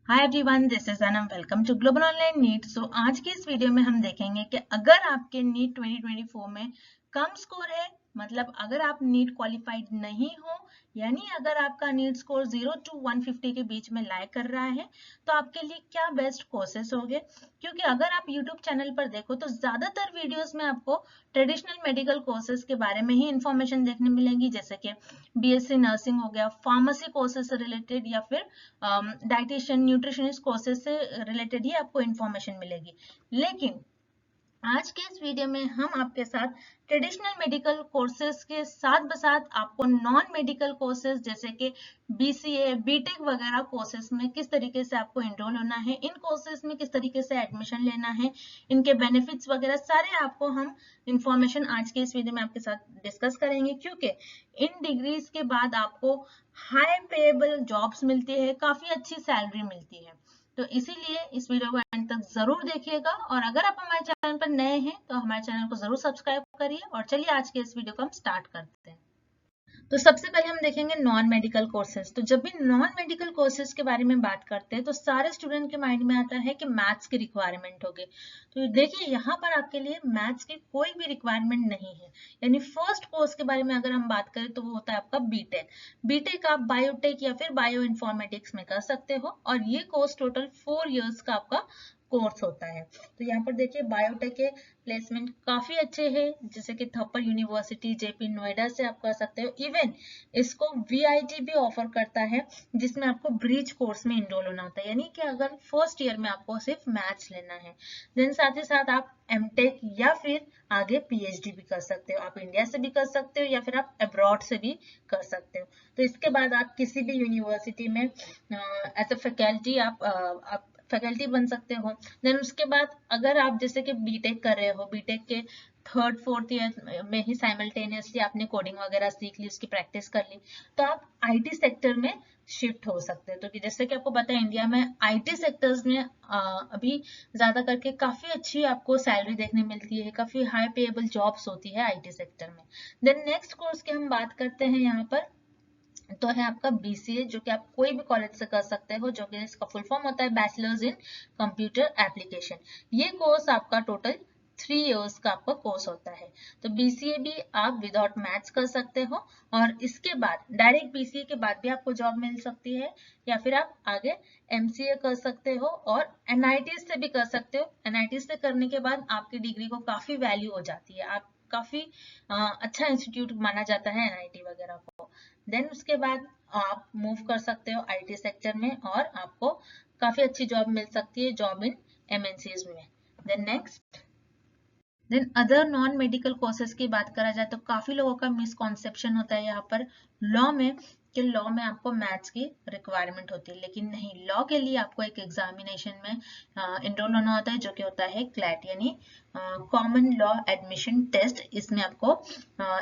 Hi everyone, this is Anam. Welcome to global online NEET. So आज की इस video में हम देखेंगे कि अगर आपके नीट 2024 में कम स्कोर है, मतलब अगर आप नीट क्वालिफाइड नहीं हो, यानी अगर आपका नीट स्कोर 0 to 150 के बीच में लाई कर रहा है, तो आपके लिए क्या बेस्ट कोर्सेस होंगे। क्योंकि अगर आप यूट्यूब चैनल पर देखो तो ज्यादातर वीडियोस में आपको ट्रेडिशनल मेडिकल कोर्सेज के बारे में ही इंफॉर्मेशन देखने मिलेंगी, जैसे कि बीएससी नर्सिंग हो गया, फार्मेसी कोर्सेज से रिलेटेड, या फिर डाइटिशियन न्यूट्रिशनिस्ट कोर्सेज से रिलेटेड ही आपको इंफॉर्मेशन मिलेगी। लेकिन आज के इस वीडियो में हम आपके साथ ट्रेडिशनल मेडिकल कोर्सेज के साथ साथ आपको नॉन मेडिकल कोर्सेज जैसे कि बीसीए, बीटेक वगैरह कोर्सेज में किस तरीके से आपको एनरोल होना है, इन कोर्सेज में किस तरीके से एडमिशन लेना है, इनके बेनिफिट्स वगैरह सारे आपको हम इंफॉर्मेशन आज के इस वीडियो में आपके साथ डिस्कस करेंगे। क्योंकि इन डिग्रीज के बाद आपको हाई पेएबल जॉब्स मिलती है, काफी अच्छी सैलरी मिलती है। तो इसीलिए इस वीडियो को एंड तक जरूर देखिएगा, और अगर आप हमारे चैनल पर नए हैं तो हमारे चैनल को जरूर सब्सक्राइब करिए। और चलिए आज के इस वीडियो को हम स्टार्ट करते हैं। तो सबसे पहले हम देखेंगे नॉन मेडिकल कोर्सेज। तो जब भी नॉन मेडिकल कोर्सेज के बारे में बात करते हैं तो सारे स्टूडेंट के माइंड में आता है कि मैथ्स की रिक्वायरमेंट होगी। तो देखिए यहाँ पर आपके लिए मैथ्स की कोई भी रिक्वायरमेंट नहीं है। यानी फर्स्ट कोर्स के बारे में अगर हम बात करें तो वो होता है आपका बीटेक। बीटेक आप बायोटेक या फिर बायो इन्फॉर्मेटिक्स में कर सकते हो, और ये कोर्स टोटल 4 इयर्स का आपका कोर्स होता है। तो यहाँ पर देखिए बायोटेक के प्लेसमेंट काफी अच्छे हैं, जैसे कि थप्पड़ यूनिवर्सिटी, जेपी नोएडा से आप कर सकते हो। इवन इसको वीआईटी भी ऑफर करता है, जिसमें आपको ब्रिज कोर्स में इनरोल होना होता है, यानी कि अगर फर्स्ट ईयर में आपको सिर्फ मैथ्स लेना है। देन साथ ही साथ आप एमटेक या फिर आगे पीएचडी भी कर सकते हो। आप इंडिया से भी कर सकते हो या फिर आप अब्रॉड से भी कर सकते हो। तो इसके बाद आप किसी भी यूनिवर्सिटी में एज अ फैकल्टी आप फैकल्टी बन सकते हो। देन उसके बाद अगर आप जैसे कि बीटेक कर रहे हो, बीटेक के थर्ड फोर्थ ईयर में ही साइमल्टेनियसली आपने कोडिंग वगैरह सीख ली, उसकी प्रैक्टिस कर ली, तो आप आईटी सेक्टर में शिफ्ट हो सकते हैं। तो कि जैसे कि आपको पता है इंडिया में आईटी सेक्टर्स में अभी ज्यादा करके काफी अच्छी आपको सैलरी देखने मिलती है, काफी हाई पेएबल जॉब्स होती है आईटी सेक्टर में। देन नेक्स्ट कोर्स की हम बात करते हैं यहाँ पर, तो है आपका बीसीए, जो कि आप कोई भी कॉलेज से कर सकते हो, जो कि इसका फुल फॉर्म होता है बैचलर्स इन कंप्यूटर एप्लीकेशन। ये कोर्स आपका टोटल 3 इयर्स का आपका कोर्स होता है। तो बीसीए भी आप विदाउट मैथ्स कर सकते हो, और इसके बाद डायरेक्ट बीसीए के बाद भी आपको जॉब मिल सकती है, या फिर आप आगे एमसीए कर सकते हो और एनआईटी से भी कर सकते हो। एनआईटी से करने के बाद आपकी डिग्री को काफी वैल्यू हो जाती है, आप काफी अच्छा इंस्टीट्यूट माना जाता है एनआईटी वगैरह को। देन उसके बाद आप मूव कर सकते हो आईटी सेक्टर में, और आपको काफी अच्छी जॉब मिल सकती है, जॉब इन एमएनसीज में। Then next, then other non medical courses की बात करा जाए तो काफी लोगों का मिसकॉन्सेप्शन होता है यहाँ पर लॉ में, कि लॉ में आपको मैथ्स की रिक्वायरमेंट होती है। लेकिन नहीं, लॉ के लिए आपको एक एग्जामिनेशन में इनरोल होना होता है, जो कि होता है क्लैट, यानी कॉमन लॉ एडमिशन टेस्ट। इसमें आपको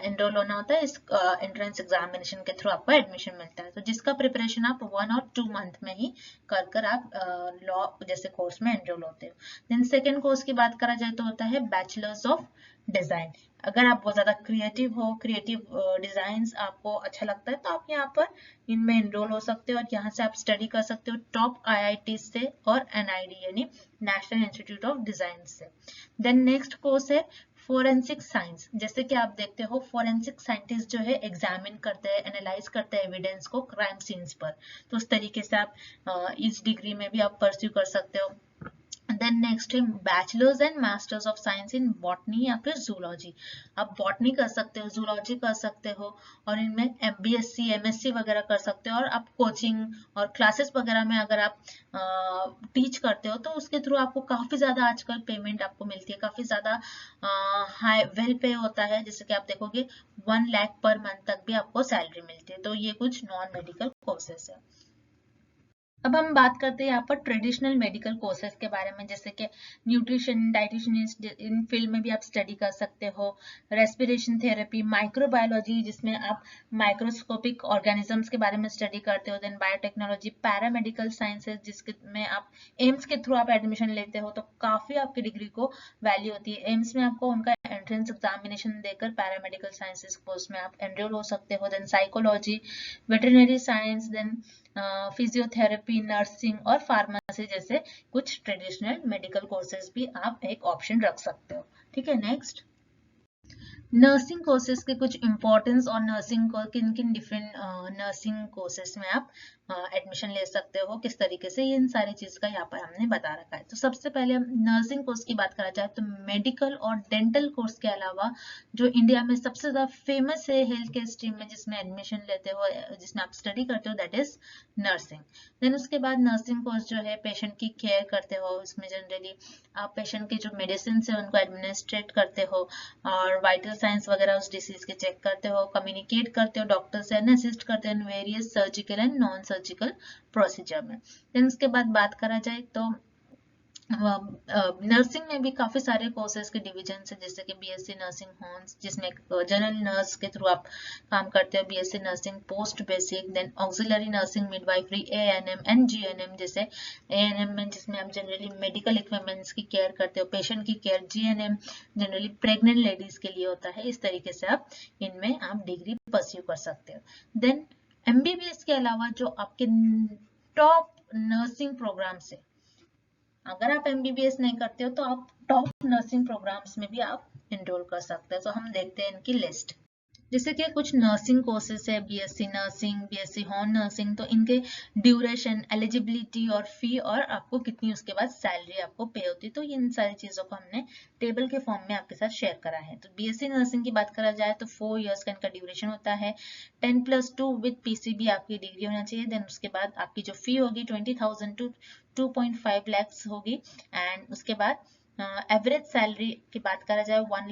इनरोल होना होता है। इस एंट्रेंस एग्जामिनेशन के थ्रू आपको एडमिशन मिलता है। तो जिसका प्रिपरेशन आप 1 और 2 मंथ में ही कर आप लॉ जैसे कोर्स में एनरोल होते हो। देन सेकेंड कोर्स की बात करा जाए तो होता है बैचलर्स ऑफ डिजाइन। अगर आप बहुत ज्यादा क्रिएटिव हो, क्रिएटिव डिजाइन्स आपको अच्छा लगता है, तो आप यहाँ पर इनमें एनरोल हो सकते हो, और यहाँ से आप स्टडी कर सकते हो टॉप आईआईटी से और एनआईडी यानी नेशनल इंस्टीट्यूट ऑफ डिजाइन से। देन नेक्स्ट कोर्स है फोरेंसिक साइंस। जैसे कि आप देखते हो फोरेंसिक साइंटिस्ट जो है एग्जामिन करते हैं, एनालाइज करते हैं एविडेंस को क्राइम सीन्स पर। तो उस तरीके से आप इस डिग्री में भी आप परस्यू कर सकते हो। देन नेक्स्ट है bachelors and masters of science in botany या फिर जूलॉजी। आप बॉटनी कर सकते हो, जूलॉजी कर सकते हो, और इनमें बीएससी एमएससी वगैरह कर सकते हो। और आप कोचिंग और क्लासेस वगैरह में अगर आप टीच करते हो तो उसके थ्रू आपको काफी ज्यादा आजकल पेमेंट आपको मिलती है, काफी ज्यादा हाई वेल पे होता है। जैसे कि आप देखोगे 1 लाख पर मंथ तक भी आपको सैलरी मिलती है। तो ये कुछ नॉन मेडिकल कोर्सेस है। अब हम बात करते हैं यहाँ पर ट्रेडिशनल मेडिकल कोर्सेज के बारे में, जैसे कि न्यूट्रिशन, डाइटिशियनिस्ट, इन फील्ड में भी आप स्टडी कर सकते हो। रेस्पिरेशन थेरेपी, माइक्रोबायोलॉजी, जिसमें आप माइक्रोस्कोपिक ऑर्गेनिजम्स के बारे में स्टडी करते हो। देन बायोटेक्नोलॉजी, पैरामेडिकल साइंसेज, जिसके में आप एम्स के थ्रू आप एडमिशन लेते हो, तो काफी आपकी डिग्री को वैल्यू होती है। एम्स में आपको उनका एंट्रेंस एग्जामिनेशन देकर पैरामेडिकल साइंसेज कोर्स में आप एनरोल हो सकते हो। Then psychology, veterinary science, then physiotherapy, nursing और फार्मेसी जैसे कुछ ट्रेडिशनल मेडिकल कोर्सेज भी आप एक ऑप्शन रख सकते हो। ठीक है, नेक्स्ट नर्सिंग कोर्सेज के कुछ इंपॉर्टेंस और नर्सिंग को किन किन डिफरेंट नर्सिंग कोर्सेज में आप एडमिशन ले सकते हो, किस तरीके से, ये इन सारी चीज का यहाँ पर हमने बता रखा है। तो सबसे पहले हम नर्सिंग कोर्स की बात करा जाए तो मेडिकल और डेंटल कोर्स के अलावा जो इंडिया में सबसे ज्यादा फेमस है हेल्थ केयर स्ट्रीम में जिसमें एडमिशन लेते हो, जिसमें आप स्टडी करते हो, दैट इज नर्सिंग। देन उसके बाद नर्सिंग कोर्स जो है पेशेंट की केयर करते हो, उसमें जनरली आप पेशेंट के जो मेडिसिन है उनको एडमिनिस्ट्रेट करते हो और वाइटल साइंस वगैरह उस डिसीज के चेक करते हो, कम्युनिकेट करते हो डॉक्टर से, असिस्ट करते हो in various surgical and non surgical procedure में। देन उसके बाद बात करा जाए तो नर्सिंग में भी काफी सारे कोर्सेज के डिवीजन है, जैसे कि बीएससी नर्सिंग होम्स जिसमें जनरल नर्स के थ्रू आप काम करते हो, BSc nursing post basic, then auxiliary nursing, midwifery, ANM and GNM जैसे एएनएम में जिसमें आप जनरली मेडिकल इक्विपमेंट्स की केयर करते हो, पेशेंट की care, GNM generally pregnant ladies के लिए होता है। इस तरीके से आप इनमें आप डिग्री परस्यू कर सकते हो। देन एमबीबीएस के अलावा जो आपके टॉप नर्सिंग प्रोग्राम से, अगर आप एमबीबीएस नहीं करते हो तो आप टॉप नर्सिंग प्रोग्राम्स में भी आप एनरोल कर सकते हो। तो हम देखते हैं इनकी लिस्ट। जैसे कि कुछ नर्सिंग कोर्सेज है, बीएससी नर्सिंग, बीएससी हॉर्न नर्सिंग, तो इनके ड्यूरेशन, एलिजिबिलिटी और फी और आपको कितनी उसके बाद सैलरी आपको पे होती है, तो इन सारी चीजों को हमने टेबल के फॉर्म में आपके साथ शेयर करा है। तो बीएससी नर्सिंग की बात करा जाए तो 4 इयर्स का इनका ड्यूरेशन होता है, 10+2 विद पीसीबी आपकी डिग्री होना चाहिए। देन उसके बाद आपकी जो फी होगी 20,000 टू 2.5 लाख होगी। एंड उसके बाद एवरेज सैलरी की बात करा जाए 1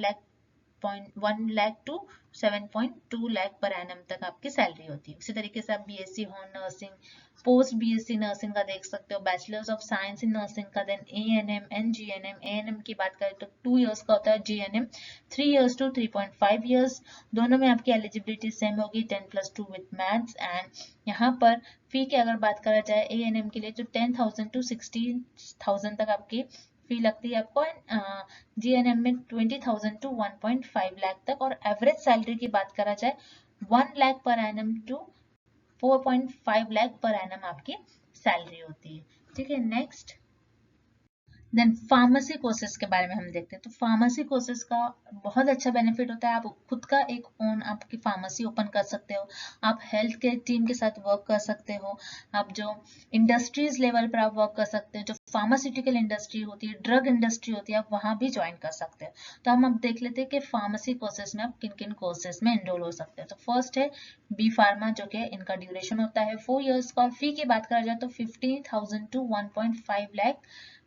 lakh to 7.2 lakh per annum तक आपकी सैलरी होती है। उसी तरीके से आप बीएससी हॉर्न नर्सिंग, पोस्ट बीएससी नर्सिंग का देख सकते हो, bachelors of science in nursing का, then ANM and GNM. ANM की बात करें तो 2 इयर्स का होता है, जीएनएम 3 इयर्स टू 3.5 इयर्स। दोनों में आपकी एलिजिबिलिटी सेम होगी, 10+2 विद मैथ्स। एंड यहाँ पर फी की अगर बात करा जाए एएनएम के लिए तो 10,000 टू 16,000 तक आपकी फी लगती है आपको, जीएनएम में 20,000 टू 1.5 लाख तक। और एवरेज सैलरी की बात करा जाए 1 lakh per annum to 4.5 lakh per annum आपकी सैलरी होती है। ठीक है, नेक्स्ट देन फार्मेसी कोर्सेज के बारे में हम देखते हैं। तो फार्मेसी कोर्सेज का बहुत अच्छा बेनिफिट होता है, आप खुद का एक ओन आपकी फार्मेसी ओपन कर सकते हो, आप हेल्थ केयर टीम के साथ वर्क कर सकते हो, आप जो इंडस्ट्रीज लेवल पर आप वर्क कर सकते हो, जो फार्मास्यूटिकल इंडस्ट्री होती है, ड्रग इंडस्ट्री होती है, आप वहां भी ज्वाइन कर सकते हो। तो हम अब देख लेते हैं कि फार्मेसी कोर्सेज में आप किन किन कोर्सेज में एनरोल हो सकते हैं। तो फर्स्ट है बी फार्मा, जो कि इनका ड्यूरेशन होता है 4 इयर्स का, और फी की बात करा जाए तो 50,000 टू 1.5 लाख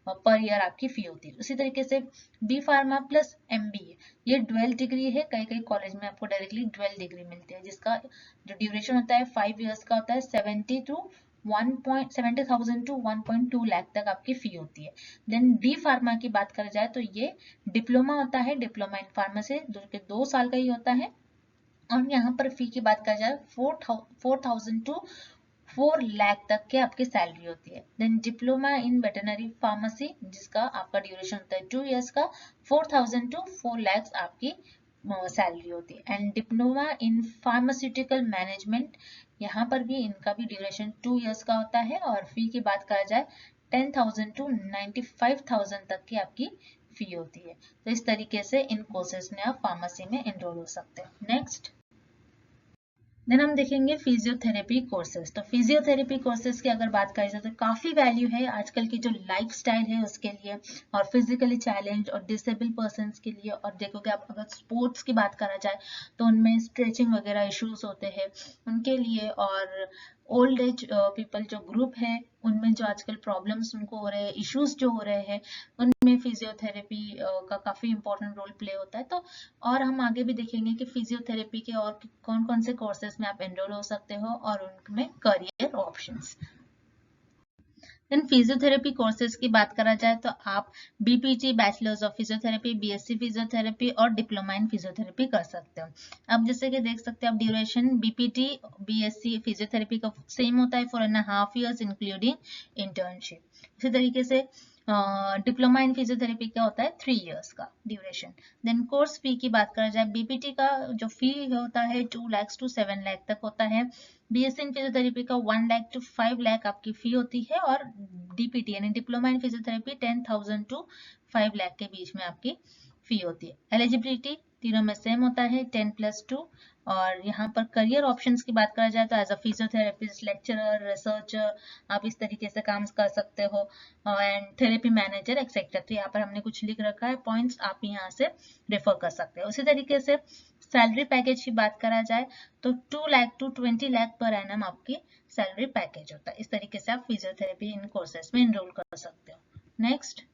पर ईयर आपकी फी होती है। उसी तरीके से बी फार्मा प्लस एमबीए, ये ड्वेल डिग्री है, कई कई कॉलेज में आपको डायरेक्टली ड्वेल डिग्री मिलती है, जिसका जो ड्यूरेशन होता है 5 इयर्स का होता है, 70,000 टू 1.2 लाख तक आपकी फी होती है। देन डी फार्मा की बात करा जाए तो ये डिप्लोमा होता है, डिप्लोमा इन फार्मेसी, जो कि 2 साल का ही होता है। और यहाँ पर फी की बात करा जाए 4,000 टू 4 लाख तक के आपकी सैलरी होती है। Then diploma in veterinary pharmacy, जिसका आपका ड्यूरेशन होता है 2 इयर्स का, 4,000 टू 4 लाख आपकी सैलरी होती है। And diploma in pharmaceutical management, यहाँ पर भी इनका भी ड्यूरेशन 2 इयर्स का होता है, और फी की बात करा जाए 10,000 टू 95,000 तक की आपकी फी होती है। तो इस तरीके से इन कोर्सेज में आप फार्मेसी में एनरोल हो सकते हैं। नेक्स्ट देन हम देखेंगे फिजियोथेरेपी कोर्सेज। तो फिजियोथेरेपी कोर्सेज की अगर बात करी जाए तो काफी वैल्यू है आजकल की जो लाइफस्टाइल है उसके लिए, और फिजिकली चैलेंज और डिसेबल पर्सन्स के लिए। और देखोगे आप अगर स्पोर्ट्स की बात करा जाए तो उनमें स्ट्रेचिंग वगैरह इश्यूज होते हैं उनके लिए, और ओल्ड एज पीपल जो ग्रुप है उनमें जो आजकल प्रॉब्लम्स उनको हो रहे हैं, इश्यूज जो हो रहे हैं, उनमें फिजियोथेरेपी का काफी इंपॉर्टेंट रोल प्ले होता है। तो और हम आगे भी देखेंगे कि फिजियोथेरेपी के और कौन कौन से कोर्सेज में आप एनरोल हो सकते हो और उनमें career options. Then physiotherapy courses की बात करा जाए तो आप BPT, bachelors of physiotherapy, BSc physiotherapy और डिप्लोमा इन फिजियोथेरेपी कर सकते हो। अब जैसे कि देख सकते हैं आप ड्यूरेशन बीपीटी बीएससी फिजियोथेरेपी का सेम होता है 4.5 इयर्स इंक्लूडिंग इंटर्नशिप। इसी तरीके से डिप्लोमा इन फिजियोथेरेपी का होता है 3 इयर्स का ड्यूरेशन। देन कोर्स फी की बात करा जाए, बीपीटी का जो फी होता है 2 लाख to 7 लाख तक होता है। बीएससी इन फिजियोथेरेपी का 1 लाख to 5 लाख आपकी फी होती है, और डीपीटी यानी diploma in physiotherapy 10,000 to 5 lakh के बीच में आपकी फी होती है। एलिजिबिलिटी तीनों में सेम होता है 10+2। और यहाँ पर करियर ऑप्शंस की बात करा जाए तो as a physiotherapist, lecturer, researcher आप इस तरीके से काम कर सकते हो, एंड थेरेपी मैनेजर एक्सेट्रा। तो यहाँ पर हमने कुछ लिख रखा है पॉइंट्स, आप यहाँ से रेफर कर सकते हो। उसी तरीके से सैलरी पैकेज की बात करा जाए तो 2 lakh to 20 lakh per annum आपकी सैलरी पैकेज होता है। इस तरीके से आप फिजियोथेरेपी इन कोर्सेज में एनरोल कर सकते हो। Next,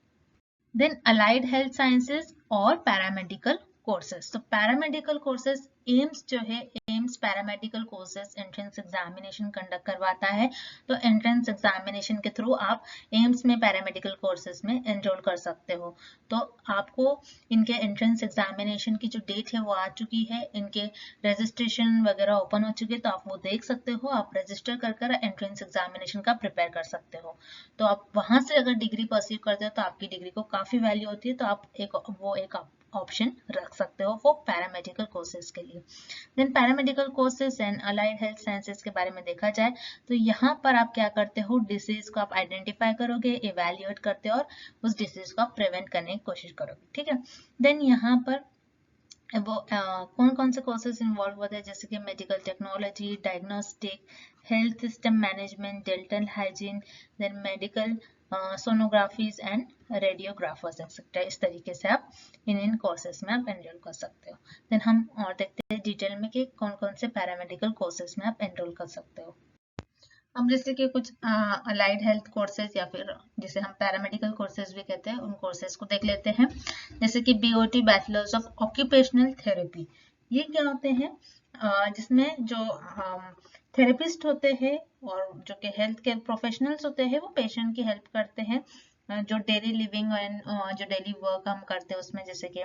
then allied health sciences और पैरामेडिकल कोर्सेज। तो पैरामेडिकल कोर्सेज एम्स जो है, AIIMS paramedical courses entrance examination conduct करवाता है। तो एंट्रेंस एग्जामिनेशन के थ्रू आप एम्स में पैरामेडिकल कोर्सेज में एनरोल कर सकते हो। तो आपको इनके एंट्रेंस एग्जामिनेशन की जो डेट है वो आ चुकी है, इनके रजिस्ट्रेशन वगैरह ओपन हो चुके हैं, तो आप वो देख सकते हो। आप रजिस्टर कर एंट्रेंस एग्जामिनेशन का प्रिपेयर कर सकते हो। तो आप वहां से अगर डिग्री परस्यू करते हो तो आपकी डिग्री को काफी वैल्यू होती है, तो आप एक ऑप्शन रख सकते हो वो पैरामेडिकल कोर्सेज के लिए। Then paramedical courses and allied health sciences के बारे में देखा जाए तो यहाँ पर आप क्या करते हो, डिसीज को आप आइडेंटिफाई करोगे, इवेल्युएट करते हो और उस डिसीज को आप प्रिवेंट करने की कोशिश करोगे, ठीक है। देन यहाँ पर वो कौन कौन से कोर्सेज इन्वॉल्व होते हैं, जैसे कि medical technology, diagnostic, health system management, dental hygiene, then medical sonographies and radiographers etcetera. इस तरीके से आप इन कोर्सेज में आप एनरोल कर सकते हो। देन हम और देखते हैं डिटेल में कि कौन कौन से पैरामेडिकल कोर्सेज में आप एनरोल कर सकते हो। अब जैसे कि कुछ अलाइड हेल्थ कोर्सेज या फिर जिसे हम पैरामेडिकल कोर्सेज भी कहते हैं, उन कोर्सेज को देख लेते हैं। जैसे कि BOT bachelors of occupational therapy, ये क्या होते हैं, जिसमें जो थेरेपिस्ट होते हैं और जो कि हेल्थ केयर प्रोफेशनल्स होते हैं वो पेशेंट की हेल्प करते हैं, जो डेली लिविंग एंड जो डेली वर्क हम करते हैं उसमें, जैसे कि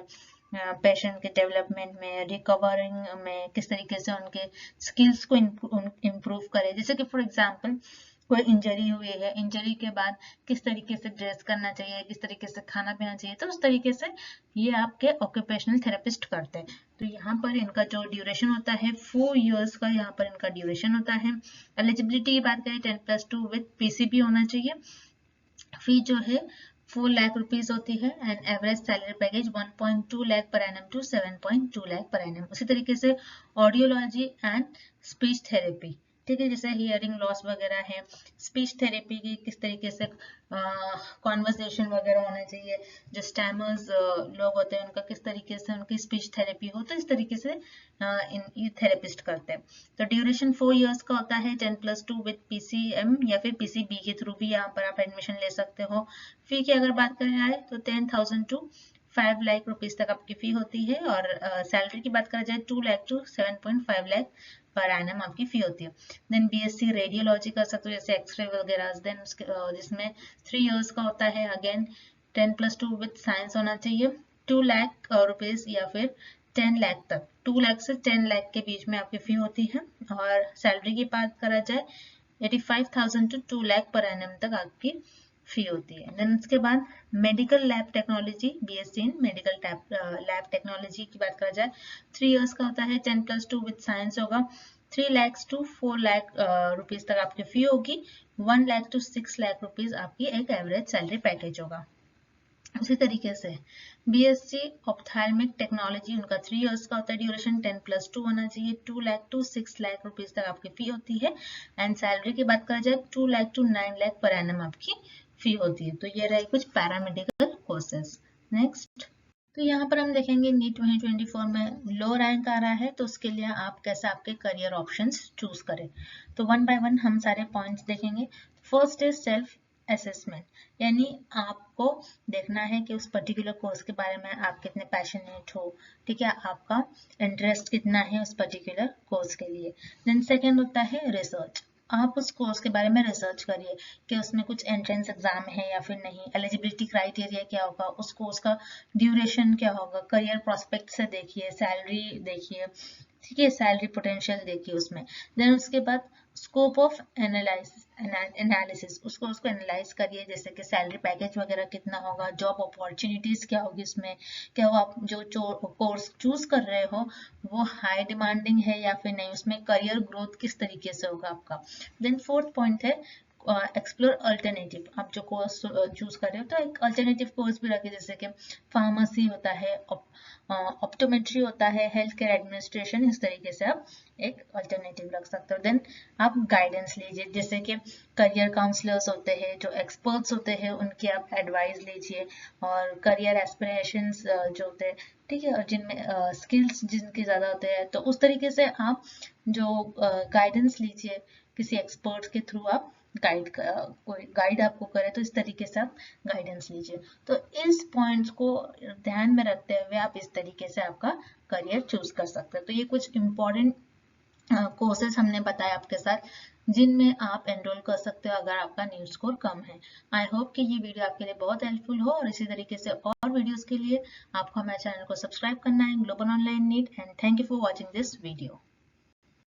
पेशेंट के डेवलपमेंट में, रिकवरिंग में किस तरीके से उनके स्किल्स को इम्प्रूव करे। जैसे कि फॉर एग्जांपल कोई इंजरी हुई है, इंजरी के बाद किस तरीके से ड्रेस करना चाहिए, किस तरीके से खाना पीना चाहिए, तो उस तरीके से ये आपके ऑक्यूपेशनल थेरेपिस्ट करते हैं। तो यहाँ पर इनका जो ड्यूरेशन होता है 4 इयर्स का यहाँ पर इनका ड्यूरेशन होता है। एलिजिबिलिटी की बात करें 10+2 विद पीसीबी होना चाहिए। फी जो है 4 लाख रुपीज होती है and average salary package 1.2 lakh per annum to 7.2 lakh per annum. उसी तरीके से ऑडियोलॉजी एंड स्पीच थेरेपी, ठीक है, जैसे हियरिंग लॉस वगैरह है, स्पीच थेरेपी की किस तरीके से कॉन्वर्सेशन वगैरह होना चाहिए, जो स्टैमर्स लोग होते हैं उनका किस तरीके से उनकी स्पीच थेरेपी हो, तो इस तरीके से ये थेरेपिस्ट करते हैं। तो ड्यूरेशन 4 इयर्स का होता है, 10+2 विद पीसीएम या फिर पीसीबी के थ्रू भी यहाँ पर आप एडमिशन ले सकते हो। फी की अगर बात करें जाए तो 10,000 to 5 लाख रुपीज तक आपकी फी होती है, और सैलरी की बात करें जाए 2 lakh to 7.5 lakh per annum आपकी फी होती है। देन बीएससी रेडियोलॉजी कर सकते हो, जैसे एक्सरे वगैरह, देन उसके जिसमें 3 इयर्स का होता है, अगेन 10+2 विद साइंस होना चाहिए, 2 लाख रुपीज या फिर 10 लाख तक, 2 लाख से 10 लाख के बीच में आपकी फी होती है। और सैलरी की बात करा जाए 85,000 to 2 लाख पर एनम तक आपकी फी होती है। देन उसके बाद medical lab technology, BSc in medical lab technology की बात करा जाए 3 इयर्स का होता है, 10+2 विद साइंस होगा, 3 लाख to 4 लाख रुपीज तक आपकी फी होगी, 1 लाख to 6 लाख रुपीज आपकी एक एवरेज सैलरी पैकेज होगा। उसी तरीके से बीएससी ऑप्थेल्मिक टेक्नोलॉजी, उनका 3 इयर्स का होता है ड्यूरेशन, 10+2 होना चाहिए, 2 लाख to 6 लाख रुपीज तक आपकी फी होती है। एंड सैलरी की बात करा जाए 2 lakh to 9 lakh per annum आपकी फी होती है। तो ये रहे कुछ पैरामेडिकल कोर्सेज। नेक्स्ट, तो यहाँ पर हम देखेंगे नीट 2024 में लो रैंक आ रहा है, तो उसके लिए आप कैसे आपके करियर ऑप्शंस चूज करें। तो 1 by 1 हम सारे पॉइंट्स देखेंगे। फर्स्ट इज सेल्फ असेसमेंट, यानी आपको देखना है कि उस पर्टिकुलर कोर्स के बारे में आप कितने पैशनेट हो, ठीक है, आपका इंटरेस्ट कितना है उस पर्टिकुलर कोर्स के लिए। देन सेकेंड होता है रिसर्च, आप उस कोर्स के बारे में रिसर्च करिए कि उसमें कुछ एंट्रेंस एग्जाम है या फिर नहीं, एलिजिबिलिटी क्राइटेरिया क्या होगा, उस कोर्स का ड्यूरेशन क्या होगा, करियर प्रोस्पेक्ट से देखिए, सैलरी देखिए, ठीक है, सैलरी पोटेंशियल देखिए उसमें। देन उसके बाद स्कोप ऑफ एनालिसिस, उसको एनालाइज करिए, जैसे कि सैलरी पैकेज वगैरह कितना होगा, जॉब अपॉर्चुनिटीज क्या होगी उसमें, क्या वो आप जो कोर्स चूज कर रहे हो वो हाई डिमांडिंग है या फिर नहीं, उसमें करियर ग्रोथ किस तरीके से होगा आपका। देन फोर्थ पॉइंट है एक्सप्लोर अल्टरनेटिव, आप जो कोर्स चूज कर रहे हो तो एक अल्टरनेटिव कोर्स भी रखिए, जैसे कि फार्मेसी होता है, ऑप्टोमेट्री होता है, हेल्थ केयर एडमिनिस्ट्रेशन, इस तरीके से आप एक अल्टरनेटिव रख सकते हो। देन आप गाइडेंस लीजिए, जैसे कि करियर काउंसलर्स होते हैं, जो एक्सपर्ट्स होते हैं, उनकी आप एडवाइस लीजिए, और करियर एस्पिरेशंस जो होते हैं, ठीक है, और जिनमें स्किल्स जिनके ज़्यादा होते हैं, तो उस तरीके से आप जो गाइडेंस लीजिए, किसी एक्सपर्ट के थ्रू आप कोई गाइड आपको करे तो इस तरीके से आप गाइडेंस लीजिए। तो इस पॉइंट्स को ध्यान में रखते हुए आप इस तरीके से आपका करियर चूज कर सकते हैं। तो ये कुछ इम्पोर्टेंट कोर्सेज हमने बताया आपके साथ, जिनमें आप एनरोल कर सकते हो अगर आपका न्यू स्कोर कम है। आई होप कि ये वीडियो आपके लिए बहुत हेल्पफुल हो, और इसी तरीके से और वीडियोस के लिए आपको हमारे चैनल को सब्सक्राइब करना है, global online NEET, and thank you for watching this video.